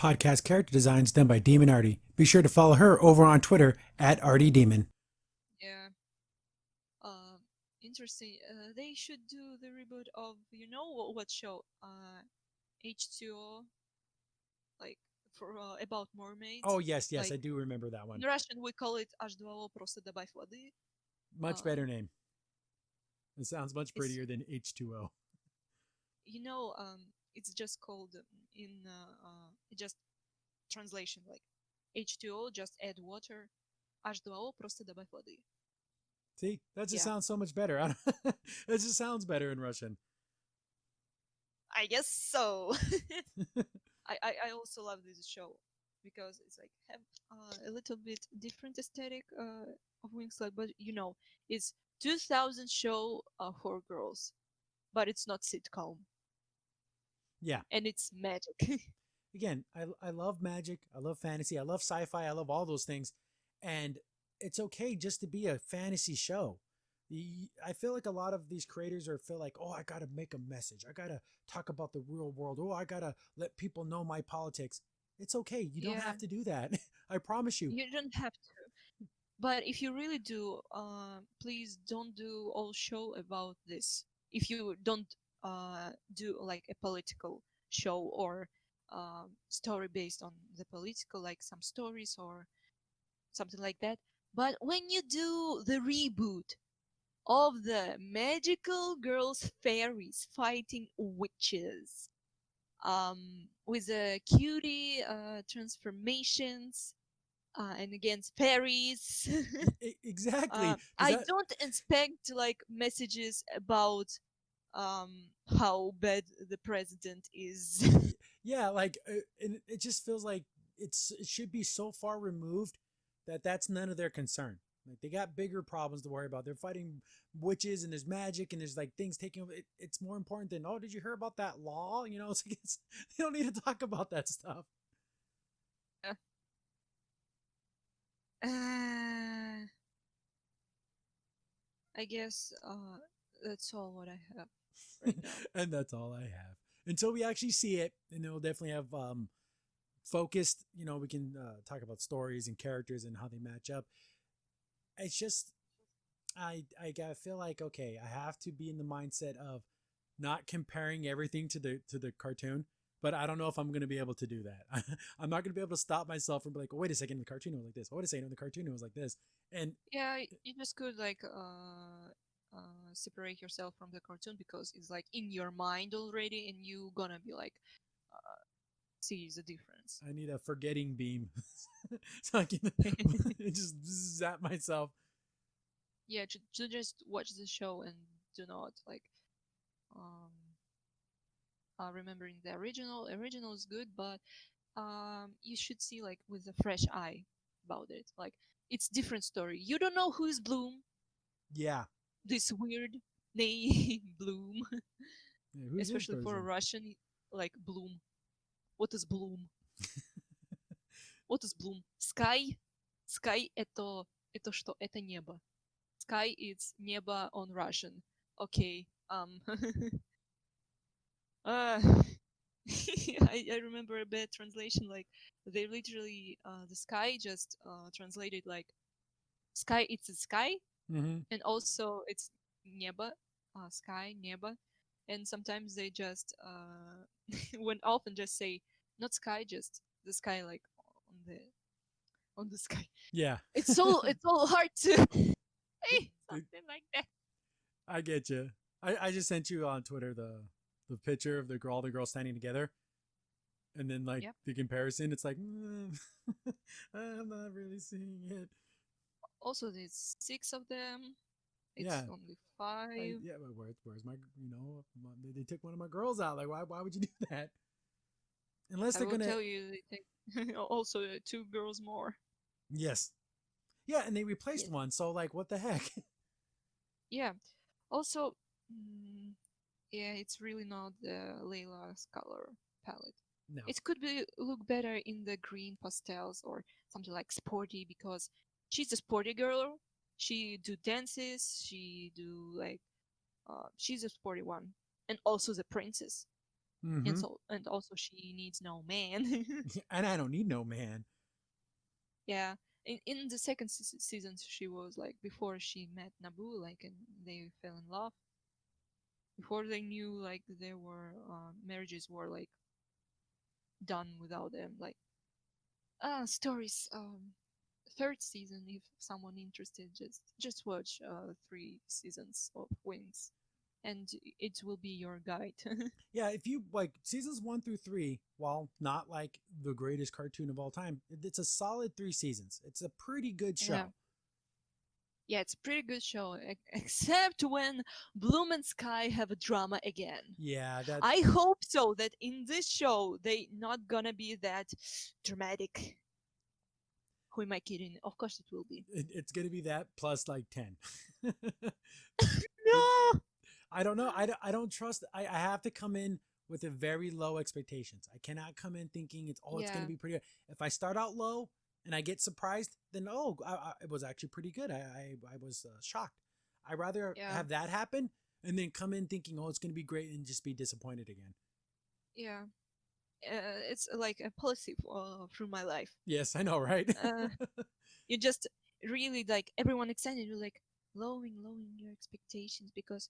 Podcast character designs done by Demon Arty. Be sure to follow her over on Twitter at ArtyDemon. Yeah. Uh, Interesting. They should do the reboot of what show? H2O, like for about Oh, mermaids. yes, yes, I Like do remember that in one. Russian we call it H2O, просто добавь воды. Much Um, better name. It sounds much it's prettier than H2O. you know it's just called in just translation like H2O, just add water. H2O, просто добавь воды. See, that just Yeah, sounds so much better. It just sounds better in Russian. I guess so. I also love this show because it's like have a little bit different aesthetic of Winx, like, but it's 2000 show for girls, but it's not sitcom, Yeah. and it's magic. Again, I love magic. I love fantasy. I love sci fi. I love all those things. And it's okay just to be a fantasy show. I feel like a lot of these creators feel like, oh, I got to make a message. I got to talk about the real world. Oh, I got to let people know my politics. It's okay. You don't Yeah, have to do that. I promise you. you don't have to, but if you really do, please don't do all show about this. If you don't do like a political show or story based on the political, like some stories or something like that. But when you do the reboot of the magical girls fairies fighting witches, with the cutie transformations and against fairies, Exactly. Because I that, don't expect like messages about how bad the president is. yeah, like, and it just feels like it should be so far removed that that's none of their concern. Like they got bigger problems to worry about. They're fighting witches and there's magic and there's like things taking over. It's more important than, oh, did you hear about that law? It's like they don't need to talk about that stuff. uh, I guess that's all what I have right now. And that's all I have until we actually see it, and then we'll definitely have focused. We can talk about stories and characters and how they match up. It's just I feel like, okay, I have to be in the mindset of not comparing everything to the cartoon. But I don't know if I'm going to be able to do that. I'm not going to be able to stop myself from like, oh, wait a second, the cartoon was like this. Oh, wait a second, the cartoon was like this. And Yeah, you just could like separate yourself from the cartoon because it's like in your mind already, and you gonna be like see the difference. I need a forgetting beam so I can just zap myself. Yeah, to just watch the show and do not like um remembering the original. Original is good, but you should see like with a fresh eye about it. Like it's different story. You don't know who is Bloom, Yeah. this weird name Bloom, Yeah, who's this especially for a person? Russian, like Bloom. What is Bloom? What is Bloom? Sky? Sky это что? Это небо. Sky is небо on Russian. Okay. uh, I remember a bad translation. Like they literally the sky just translated like sky. It's a sky, Mm-hmm. and also it's небо, sky, небо, and sometimes they just went off and just say not sky, just the sky, like on the on the sky. Yeah. It's all hard to say something like that. I get you. I just sent you on Twitter the picture of all the girls standing together, and then like Yep. the comparison. It's like, I'm not really seeing it. Also, there's six of them. It's Yeah. only five. Yeah, but where's my, they took one of my girls out. Like, why would you do that? Unless I they're will gonna, tell you, they take also two girls more. yes, yeah, and they replaced Yes. one. So like, what the heck? Yeah. Also, mm, yeah, it's really not the Layla's color palette. No. It could be look better in the green pastels or something like sporty because she's a sporty girl. She do dances. She do like she's a sporty one, and also the princess. Mm-hmm. And also she needs no man. And I don't need no man. Yeah. In the second season, she was like before she met Naboo, like, and they fell in love. Before they knew, like, there were marriages were like done without them, like stories. Third season, if someone interested, just watch 3 seasons of Wings, and it will be your guide. Yeah, if you like seasons 1 through 3, while not like the greatest cartoon of all time, it's a solid 3 seasons. It's a pretty good Yeah. show. Yeah, it's a pretty good show, except when Bloom and Sky have a drama again. Yeah, that I hope so that in this show they not gonna be that dramatic. Who am I kidding? Of course it will be. it's gonna be that plus like 10. It, No. I don't know. I don't trust. I have to come in with a very low expectations. I cannot come in thinking it's going to Yeah, be pretty good. If I start out low and I get surprised, then it was actually pretty good. I was shocked. I'd rather yeah, have that happen and then come in thinking it's going to be great and just be disappointed again. yeah. It's like a policy through my life. Yes, I know, right? Uh, you just really like everyone excited. You're like lowering your expectations because,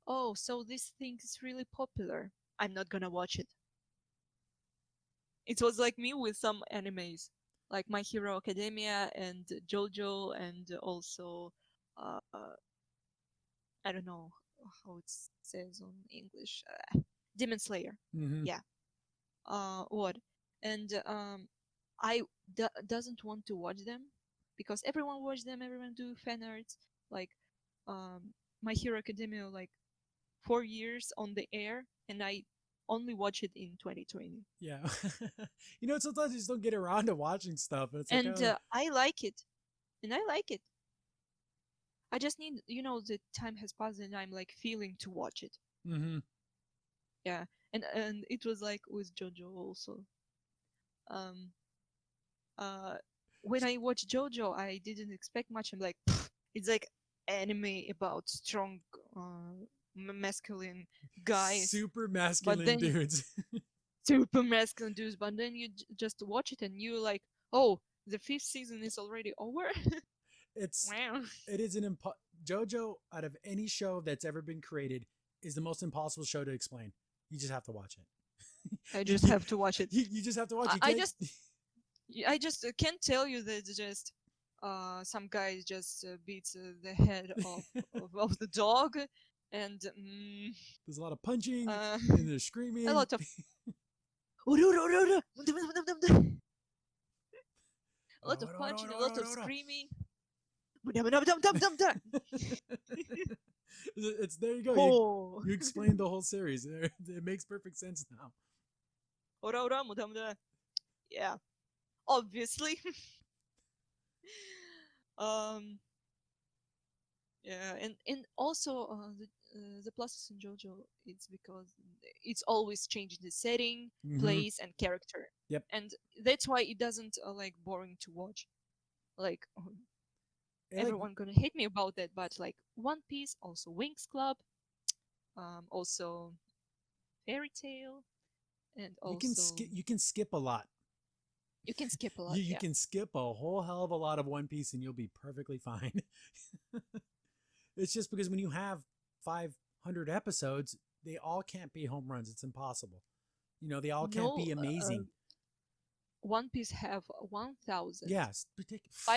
oh, so this thing is really popular. I'm not gonna watch it. It was like me with some animes, like My Hero Academia and JoJo, and also, uh, I don't know how it says on English, Demon Slayer. Hmm. Yeah. What? And I doesn't want to watch them because everyone watch them. Everyone do fan arts. Like, My Hero Academia, like 4 years on the air, and I only watch it in 2020. Yeah. Sometimes you just don't get around to watching stuff, and it's like, And oh. I like it, and I like it. I just need, the time has passed, and I'm like feeling to watch it. Hmm. Yeah, and it was like with JoJo also. Um, uh, when I watched JoJo, I didn't expect much. I'm like, "Pfft, it's like anime about strong, masculine guys, Super but masculine then dudes. super masculine dudes. But then you just watch it, and you like, oh, the fifth season is already over. it's Wow. it is JoJo out of any show that's ever been created is the most impossible show to explain. You just have to watch it. I you, just have to watch it. you just have to watch. I, You I can't. just I just can't tell you that it's just some guy just beats the head of the dog, and There's a lot of punching uh, and there's a screaming. lot of a lot of punching, a lot of screaming. It's there. You go. You Oh, you explained the whole series. It makes perfect sense now. yeah, obviously. um, yeah, and also the pluses in JoJo, it's because it's always changing the setting, Hmm. place, and character, Yep. and that's why it doesn't like boring to watch. Like, Like everyone gonna hate me about that, but like One Piece, also Winx Club, also Fairy Tale, and also you can skip a lot. you can skip a lot. You Yeah, can skip a whole hell of a lot of One Piece and you'll be perfectly fine. It's just because when you have 500 episodes, they all can't be home runs. It's impossible. They all can't no, be amazing. One Piece have 1,500. Yes, ridiculous.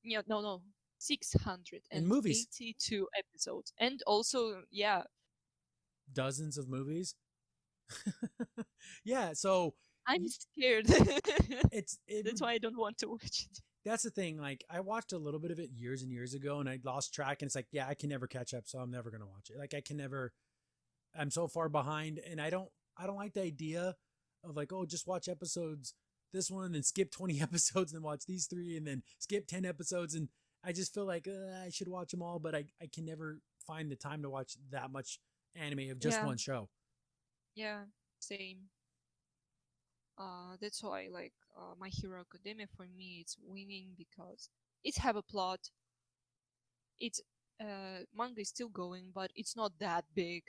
Yeah, no, six hundred In and movies, eighty-two episodes, and also, yeah, dozens of movies. Yeah, so I'm scared. it's it That's why I don't want to watch it. that's the thing. Like I watched a little bit of it years and years ago, and I lost track. And it's like, yeah, I can never catch up, so I'm never gonna watch it. Like I can never. I'm so far behind, and I don't like the idea of like, oh, just watch episodes this one and skip 20 episodes and then watch these three and then skip 10 episodes. And I just feel like I should watch them all, but I can never find the time to watch that much anime of just Yeah, one show. yeah, same. That's why, like, My Hero Academia for me it's winning because it have a plot. It's manga is still going, but it's not that big.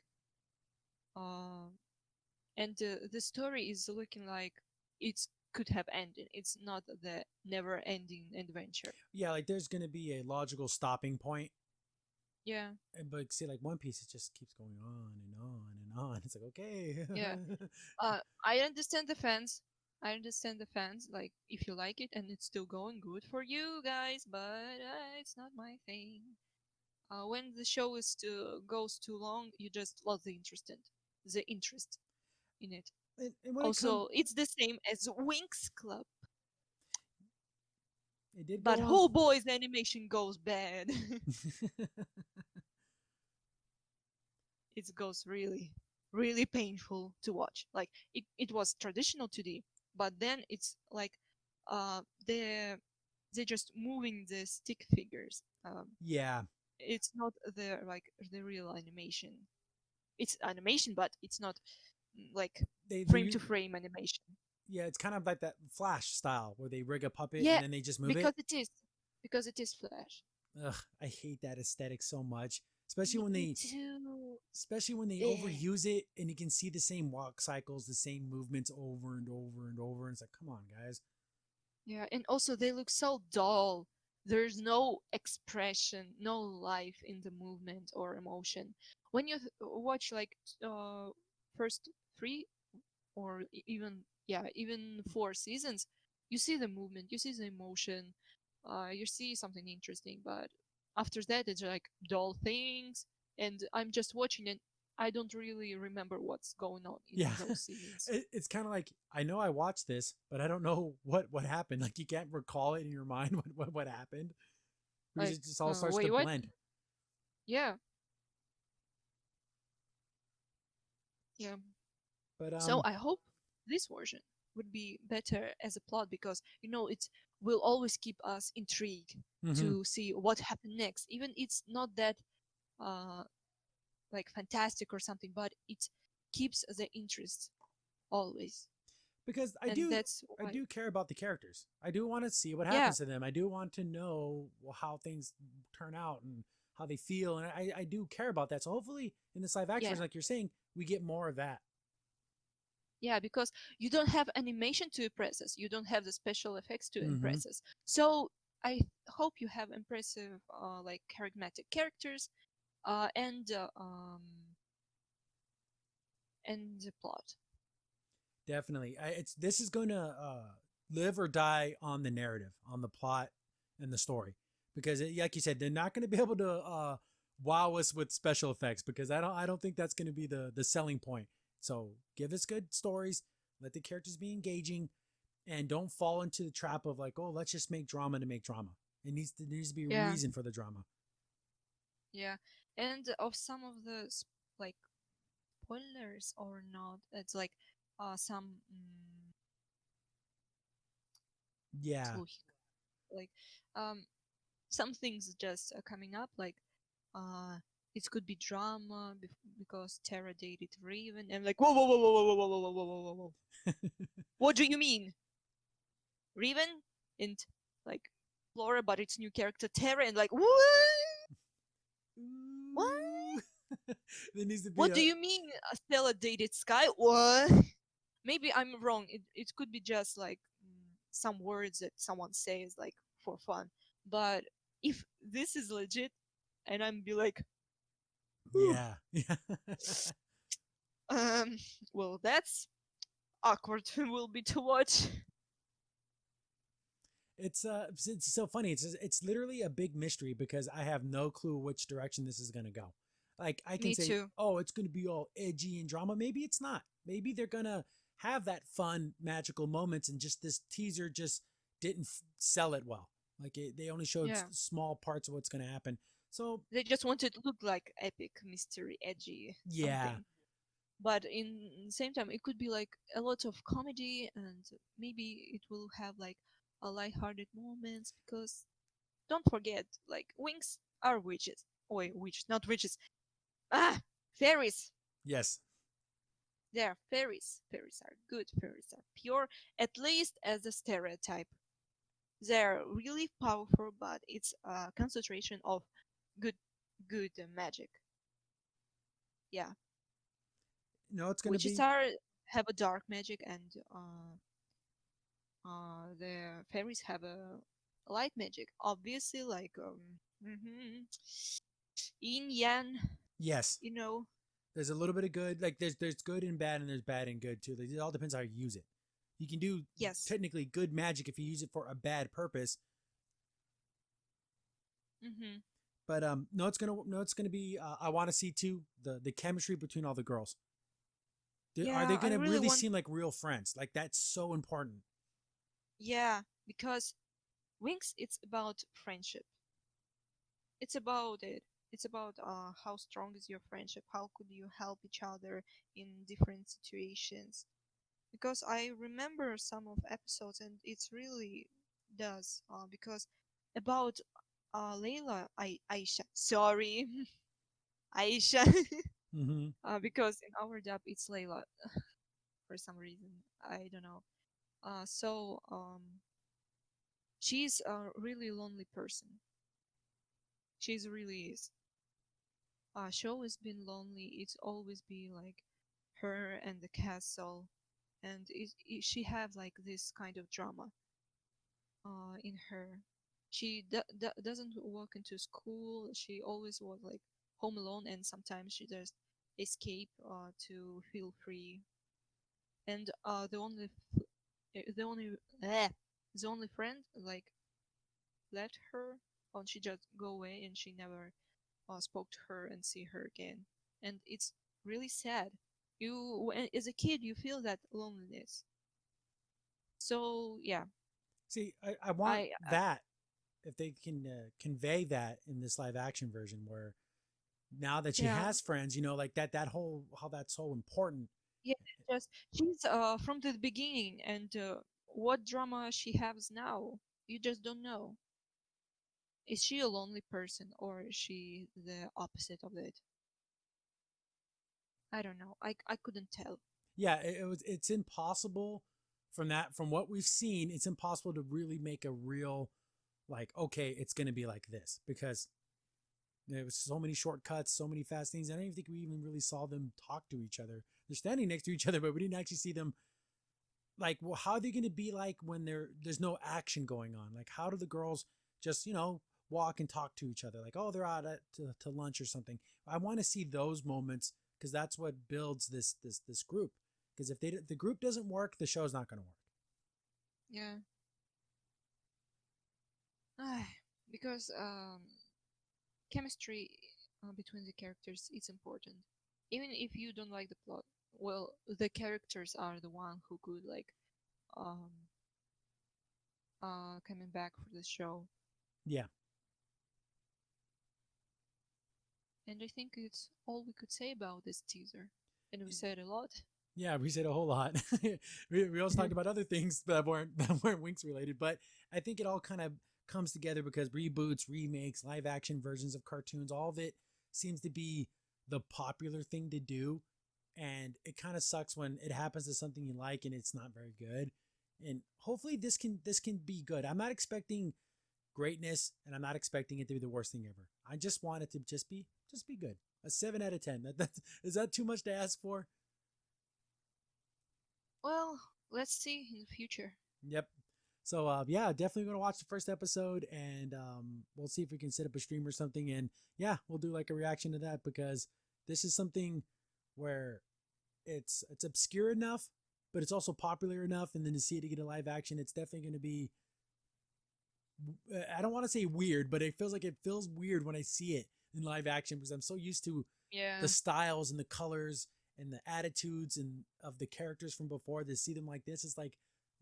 Uh, and the story is looking like it could have ended. It's not the never-ending adventure. Yeah, like there's gonna be a logical stopping point. Yeah, But see, like One Piece, it just keeps going on and on and on. It's like, okay. yeah. I understand the fans. I understand the fans. Like, if you like it and it's still going, good for you guys. But it's not my thing. When the show is goes too long, you just lose the interest in it. And when it comes, Also, it's the same as Winx Club, it did but go on. whole boys animation goes bad. It goes really, really painful to watch. Like it was traditional 2D, but then it's like uh they're they're just moving the stick figures. Yeah, It's not the real animation. It's animation, but it's not like they're frame to frame animation. yeah, it's kind of like that Flash style where they rig a puppet and Yeah, then they just move it. because it is because it is Flash. Ugh, I hate that aesthetic so much, especially when Me they too. Eh. overuse it and you can see the same walk cycles, the same movements over and over and over. And it's like, come on, guys. Yeah, and also they look so dull. There's no expression, no life in the movement or emotion. When you watch like first three or even even 4 seasons, you see the movement, you see the emotion, you see something interesting. But after that, it's like dull things, and I'm just watching it. I don't really remember what's going on in Yeah, those seasons. it's kind of like I know I watched this, but I don't know what happened. Like you can't recall it in your mind what happened because Like, it just all starts to wait, what? blend. Yeah, yeah. But So I hope this version would be better as a plot because it will always keep us intrigued mhm. to see what happened next. Even it's not that uh like fantastic or something, but it keeps the interest always, Because and that's I why. do care about the characters. I do want to see what Yeah, happens to them. I do want to know how things turn out and how they feel, and I do care about that. So hopefully, in this live action yeah, version, like you're saying, we get more of that. yeah. Because you don't have animation to impress us, you don't have the special effects to Hmm. impress us. So I hope you have impressive, like charismatic characters, and the plot. Definitely, it's this is going to live or die on the narrative, on the plot, and the story. Because, like you said, they're not going to be able to wow us with special effects because I don't think that's going to be the selling point. So give us good stories, let the characters be engaging, and don't fall into the trap of like, oh, let's just make drama to make drama. There needs to be a Yeah, reason for the drama. yeah. And of some of the like spoilers or not, it's like some Yeah, like some things just coming up, like uh it could be drama because Tara dated Raven, and I'm like, whoa, whoa, whoa, whoa, whoa, whoa, whoa, whoa, whoa, whoa, whoa, whoa. What do you mean, Raven and like Flora, but it's new character Tara, and like, what? there needs to be What do a you mean Stella dated Sky? What? Maybe I'm wrong. It could be just like some words that someone says like for fun. But if this is legit, and I'm be like, whew, yeah, yeah. um, well, that's awkward. Will be to watch. It's so funny. It's literally a big mystery because I have no clue which direction this is gonna go. Like I can Me say, too. oh, it's gonna be all edgy and drama. Maybe it's not. Maybe they're gonna have that fun, magical moments, and just this teaser just didn't sell it well. Like they only showed Yeah, small parts of what's gonna happen. So they just wanted to look like epic, mystery, edgy yeah, something. But in the same time, it could be like a lot of comedy, and maybe it will have like a light-hearted moments because don't forget, like Winx are witches. Wait, witches, not witches. Ah, fairies. yes, They are fairies. Fairies are good. Fairies are pure, at least as a stereotype. They're really powerful, but it's a concentration of good, good magic. Yeah, no, it's gonna witches be are. have a dark magic, and the fairies have a light magic. Obviously, like mhm, yin yang, Yes, you know. there's a little bit of good. Like there's good and bad, and there's bad and good too. Like, it all depends how you use it. You can do Yes. technically good magic if you use it for a bad purpose. Hmm. But no, it's gonna be. I want to see too the chemistry between all the girls. Are they Yeah, I gonna really really want. seem like real friends? Like that's so important. Yeah, because Winx, it's about friendship. It's about it. It's about how strong is your friendship? How could you help each other in different situations? Because I remember some of episodes, and it's really does. Because about Layla, Aisha. Sorry, Aisha. Mm-hmm. Because in our dub it's Layla for some reason. I don't know. She's a really lonely person. She's really is. Show has been lonely. It's always been like her and the castle, and she have like this kind of drama in her. She doesn't walk into school. She always was like home alone, and sometimes she just escape to feel free. And the only eh, the only friend like left her, and she just go away, and she never spoke to her and see her again. And it's really sad. As a kid, you feel that loneliness. So yeah, See, I want I that if they can convey that in this live action version, where now that she yeah, has friends, like that whole how that's so important. yeah. Just she's from the beginning, and what drama she has now, you just don't know. Is she a lonely person, or is she the opposite of it? I don't know. I couldn't tell. Yeah, it's impossible from what we've seen. It's impossible to really make a real like okay, it's going to be like this because there was so many shortcuts, so many fast things. I don't even think we even really saw them talk to each other. They're standing next to each other, but we didn't actually see them. Like, well, how are they going to be like when there's no action going on? Like, how do the girls just walk and talk to each other? Like, oh, they're out to lunch or something. I want to see those moments because that's what builds this group. Because if the group doesn't work, the show's not going to work. Yeah. Because chemistry between the characters is important. Even if you don't like the plot, well, the characters are the one who could like um coming back for the show. Yeah, And I think it's all we could say about this teaser. And we said a lot. yeah, we said a whole lot. We also talked about other things that weren't Winx related, but I think it all kind of comes together because reboots, remakes, live action versions of cartoons, all of it seems to be the popular thing to do, and it kind of sucks when it happens to something you like and it's not very good. And hopefully this can be good. I'm not expecting greatness, and I'm not expecting it to be the worst thing ever. I just want it to just be good. A 7 out of 10. Is that too much to ask for? Well, let's see in the future. Yep. So yeah, definitely gonna watch the first episode, and we'll see if we can set up a stream or something. And yeah, we'll do like a reaction to that because this is something where it's obscure enough, but it's also popular enough. And then to see it to get a live action, it's definitely going to be. I don't want to say weird, but it feels weird when I see it in live action because I'm so used to the Yeah. styles and the colors and the attitudes and of the characters from before. To see them like this is like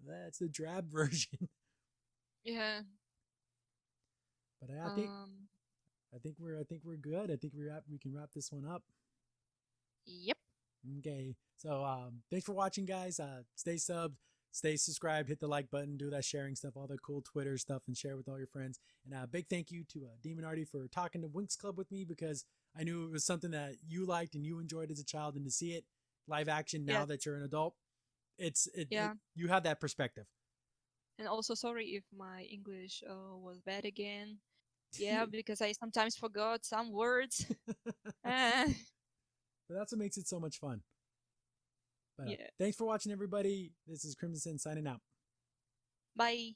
that's the drab version. Yeah. But Um. I think we're good. I think we can wrap this one up. Yep. Okay. So thanks for watching, guys. Stay subbed, stay subscribed, hit the like button, do that sharing stuff, all the cool Twitter stuff, and share with all your friends. And a big thank you to Demon Arty for talking to Winx Club with me because I knew it was something that you liked and you enjoyed as a child, and to see it live action now Yes. that you're an adult, it Yeah. you have that perspective. And also sorry if my English was bad again. Yeah, because I sometimes forgot some words. But Uh, that's what makes it so much fun. But Yeah. thanks for watching, everybody. This is Crimson signing out. Bye.